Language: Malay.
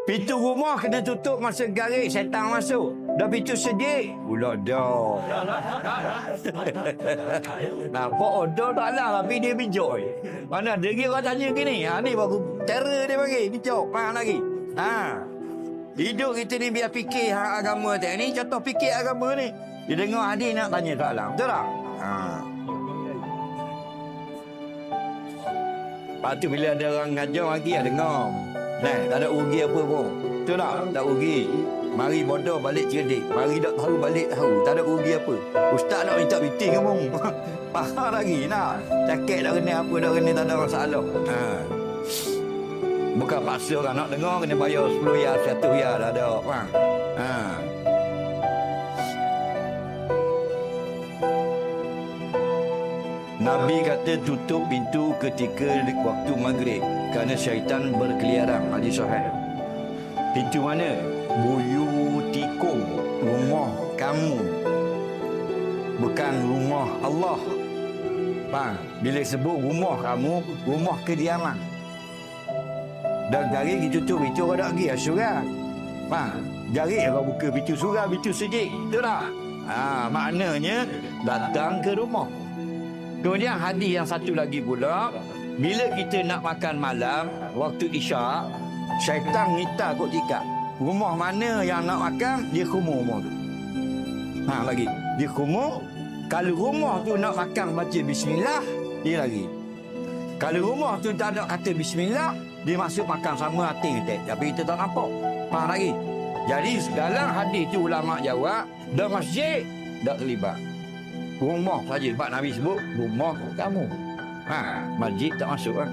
Pintu rumah kena tutup masa garik setan masuk. Dah pintu sejik. Pula dah. Nampak odol tak lah tapi dia bijak. Mana dia orang tanya gini. Ni baru terror dia bagi. Bijak. Faham lagi? Hidup kita ni biar fikir hak agama tu. Ni contoh fikir agama ni. Dia dengar hadis nak tanya soalan. Betul tak? Lepas tu bila ada orang ngajar lagi dengar. Nah, tak ada rugi apa pun. Betul tak? Tak rugi. Mari bodoh balik cerdik. Mari tak tahu balik tahu. Tak ada rugi apa. Ustaz nak minta meeting kamu. Faham lagi nak. Cakap dah kena apa dah kena tak ada masalah. Bukan paksa orang nak dengar kena bayar 10 ya, 100 ya dah ada. Faham? Nabi kata tutup pintu ketika waktu maghrib kerana syaitan berkeliaran. Hadis sahih. Pintu mana? Buyutikum, rumah kamu. Bukan rumah Allah. Faham? Bila sebut rumah kamu, rumah kediaman. Dan jari ditutup pintu kau tak pergi surga. Faham? Jari kau buka pintu surga, pintu sejik. Betul tak? Maknanya datang ke rumah. Kemudian hadis yang satu lagi pula, bila kita nak makan malam waktu isyak, syaitan minta kok tikar. Rumah mana yang nak makan, dia kumur rumah tu. Lagi. Dia kumur. Kalau rumah tu nak makan baca bismillah, dia lagi. Kalau rumah tu tak nak kata bismillah, dia masuk makan sama hati kita. Tapi kita tak nampak. Faham lagi? Jadi dalam hadis tu ulama jawab, dah masjid tak terlibat. Rumah saja. Sebab Nabi sebut rumah kamu. Masjid tak masuk kan.